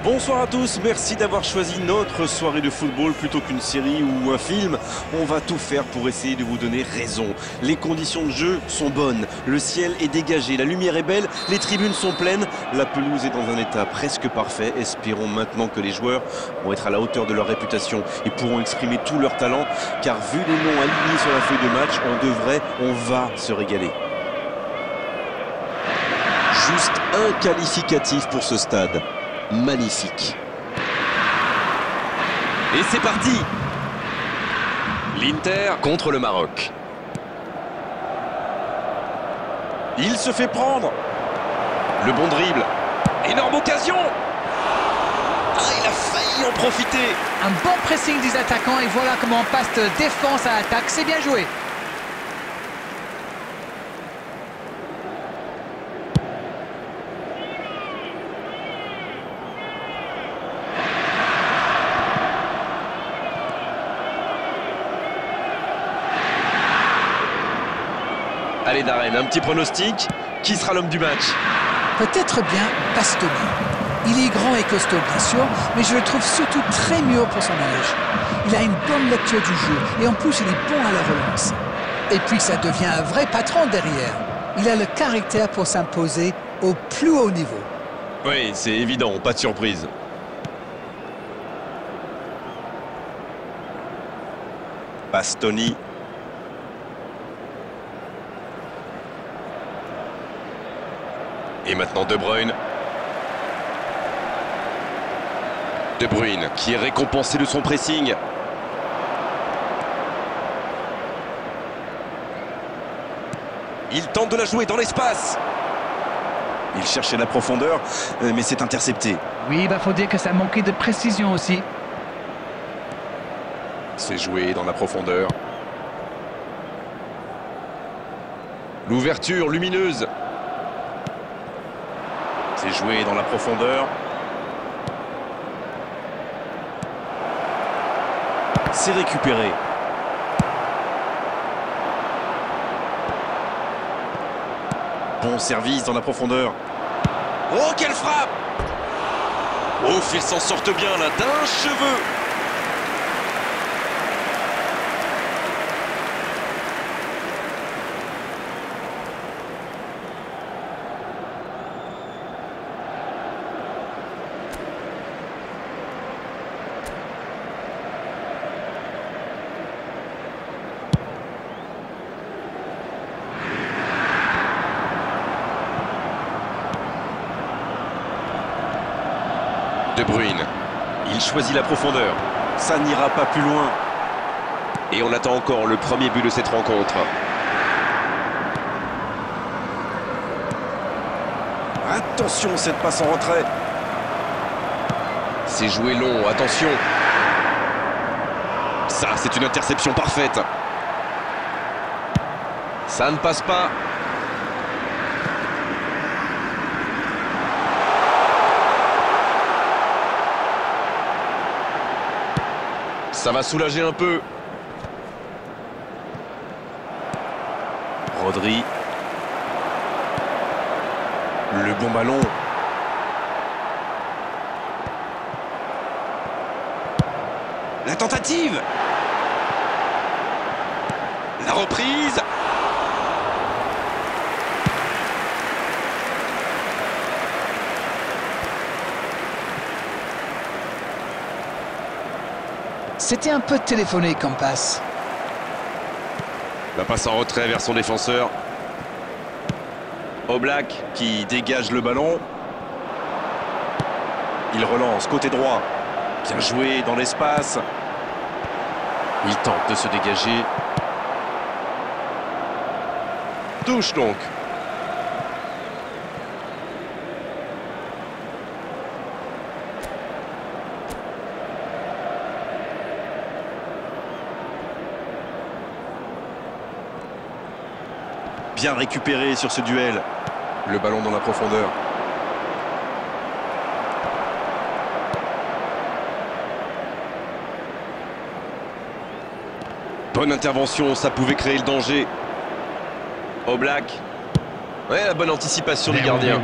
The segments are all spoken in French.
Bonsoir à tous, merci d'avoir choisi notre soirée de football plutôt qu'une série ou un film. On va tout faire pour essayer de vous donner raison. Les conditions de jeu sont bonnes, le ciel est dégagé, la lumière est belle, les tribunes sont pleines, la pelouse est dans un état presque parfait. Espérons maintenant que les joueurs vont être à la hauteur de leur réputation et pourront exprimer tout leur talent, car vu les noms alignés sur la feuille de match, on va se régaler. Juste un qualificatif pour ce stade. Magnifique. Et c'est parti. L'Inter contre le Maroc. Il se fait prendre. Le bon dribble. Énorme occasion. Ah, il a failli en profiter. Un bon pressing des attaquants et voilà comment on passe de défense à attaque. C'est bien joué. Allez Darren, un petit pronostic. Qui sera l'homme du match? Peut-être bien Bastoni. Il est grand et costaud bien sûr, mais je le trouve surtout très mûr pour son âge. Il a une bonne lecture du jeu et en plus il est bon à la relance. Et puis ça devient un vrai patron derrière. Il a le caractère pour s'imposer au plus haut niveau. Oui, c'est évident, pas de surprise. Bastoni. Et maintenant De Bruyne. De Bruyne qui est récompensé de son pressing. Il tente de la jouer dans l'espace. Il cherchait la profondeur, mais c'est intercepté. Oui, faut dire que ça manquait de précision aussi. C'est joué dans la profondeur. L'ouverture lumineuse. C'est joué dans la profondeur. C'est récupéré. Bon service dans la profondeur. Oh, quelle frappe! Ouf, ils s'en sortent bien là, d'un cheveu. De Bruyne. Il choisit la profondeur. Ça n'ira pas plus loin. Et on attend encore le premier but de cette rencontre. Attention, cette passe en retrait. C'est joué long, attention. Ça, c'est une interception parfaite. Ça ne passe pas. Ça va soulager un peu. Rodri. Le bon ballon. La tentative. La reprise. C'était un peu téléphoné comme passe. La passe en retrait vers son défenseur. Oblak qui dégage le ballon. Il relance côté droit. Bien joué dans l'espace. Il tente de se dégager. Touche donc. Bien récupéré sur ce duel. Le ballon dans la profondeur. Bonne intervention, ça pouvait créer le danger. Oblak. Ouais, la bonne anticipation du gardien.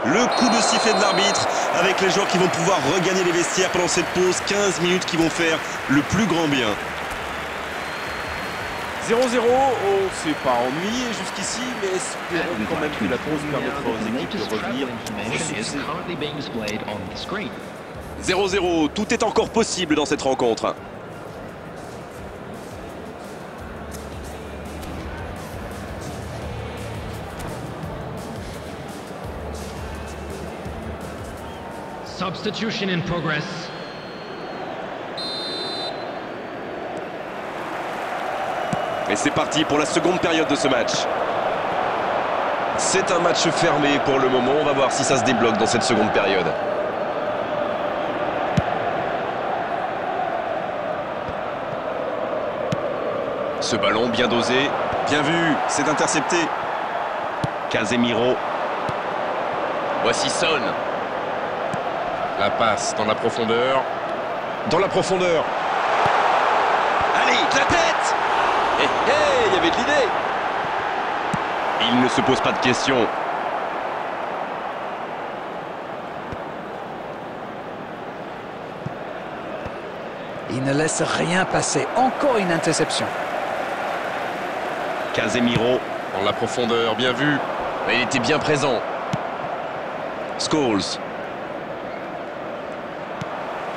Le coup de sifflet de l'arbitre avec les joueurs qui vont pouvoir regagner les vestiaires pendant cette pause. 15 minutes qui vont faire le plus grand bien. 0-0, on s'est pas ennuyé jusqu'ici, mais espérons quand même que la pause permettra aux équipes de revenir. 0-0, tout est encore possible dans cette rencontre. Substitution in progress. Et c'est parti pour la seconde période de ce match. C'est un match fermé pour le moment. On va voir si ça se débloque dans cette seconde période. Ce ballon bien dosé. Bien vu, c'est intercepté. Casemiro. Voici Son. La passe dans la profondeur. Dans la profondeur. Allez, de la tête! Il y avait de l'idée. Il ne se pose pas de questions. Il ne laisse rien passer. Encore une interception. Casemiro. Dans la profondeur, bien vu. Il était bien présent. Scholes.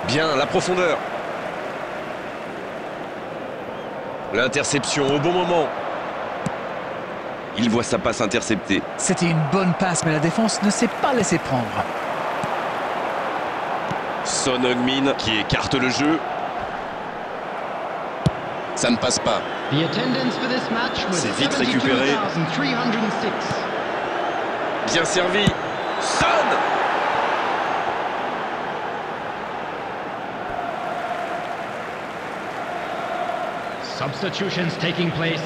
Bien, la profondeur. L'interception au bon moment. Il voit sa passe interceptée. C'était une bonne passe, mais la défense ne s'est pas laissée prendre. Son Heung-min qui écarte le jeu. Ça ne passe pas. C'est vite récupéré. Bien servi. Son! Substitutions taking place.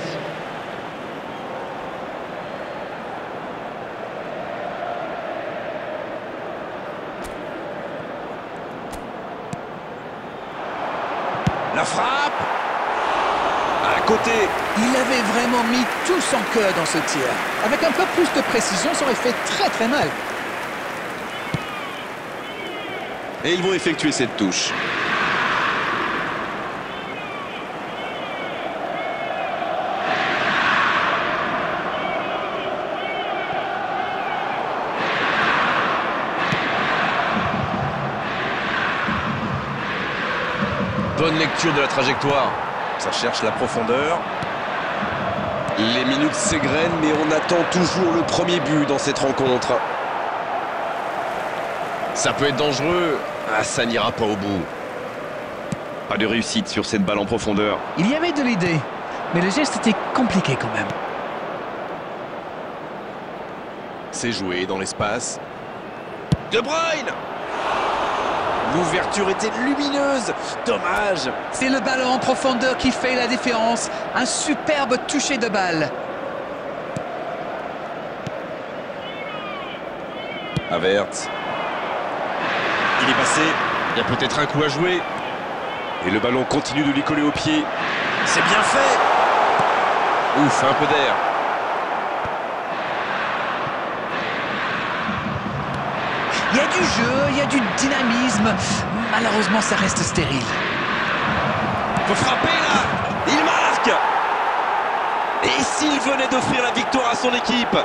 La frappe! À côté. Il avait vraiment mis tout son cœur dans ce tir. Avec un peu plus de précision, ça aurait fait très très mal. Et ils vont effectuer cette touche. Bonne lecture de la trajectoire. Ça cherche la profondeur. Les minutes s'égrènent, mais on attend toujours le premier but dans cette rencontre. Ça peut être dangereux. Ah, ça n'ira pas au bout. Pas de réussite sur cette balle en profondeur. Il y avait de l'idée, mais le geste était compliqué quand même. C'est joué dans l'espace. De Bruyne! L'ouverture était lumineuse. Dommage. C'est le ballon en profondeur qui fait la différence. Un superbe toucher de balle. Havertz. Il est passé. Il y a peut-être un coup à jouer. Et le ballon continue de lui coller au pied. C'est bien fait. Ouf, un peu d'air. Il y a du jeu, il y a du dynamisme. Malheureusement, ça reste stérile. Faut frapper là. Il marque. Et s'il venait d'offrir la victoire à son équipe?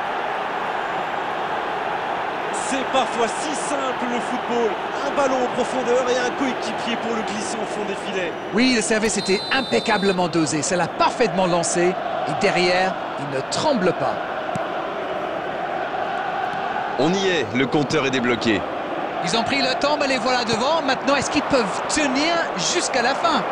C'est parfois si simple le football. Un ballon en profondeur et un coéquipier pour le glisser au fond des filets. Oui, le service était impeccablement dosé. Ça l'a parfaitement lancé. Et derrière, il ne tremble pas. On y est, le compteur est débloqué. Ils ont pris le temps, mais les voilà devant. Maintenant, est-ce qu'ils peuvent tenir jusqu'à la fin?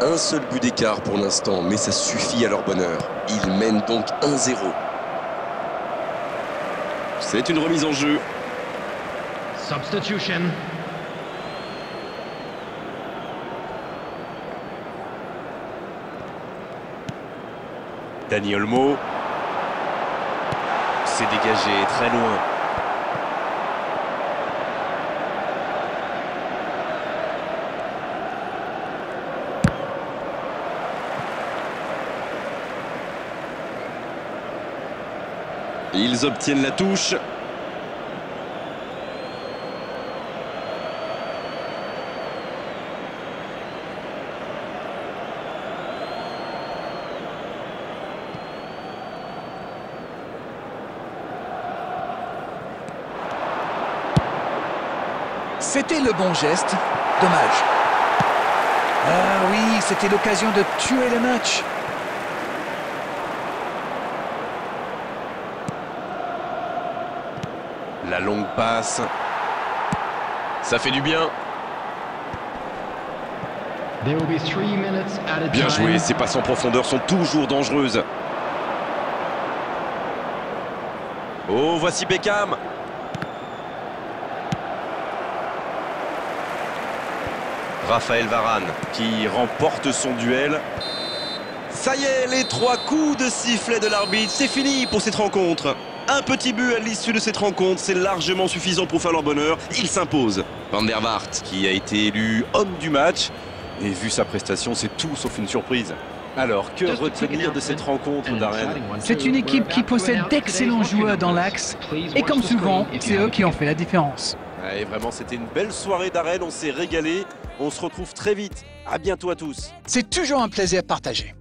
Un seul but d'écart pour l'instant, mais ça suffit à leur bonheur. Ils mènent donc 1-0. C'est une remise en jeu. Substitution. Dani Olmo. C'est dégagé très loin. Ils obtiennent la touche. C'était le bon geste. Dommage. Ah oui, c'était l'occasion de tuer le match. La longue passe. Ça fait du bien. Bien joué, ces passes en profondeur sont toujours dangereuses. Oh, voici Beckham. Raphaël Varane qui remporte son duel. Ça y est, les 3 coups de sifflet de l'arbitre, c'est fini pour cette rencontre. Un petit but à l'issue de cette rencontre, c'est largement suffisant pour faire leur bonheur. Il s'impose. Van der Vaart qui a été élu homme du match. Et vu sa prestation, c'est tout sauf une surprise. Alors, que retenir de cette rencontre d'Arène? C'est une équipe qui possède d'excellents joueurs dans l'axe. Et comme souvent, c'est eux qui ont fait la différence. Et vraiment, c'était une belle soirée d'Arène, on s'est régalé. On se retrouve très vite. À bientôt à tous. C'est toujours un plaisir partagé.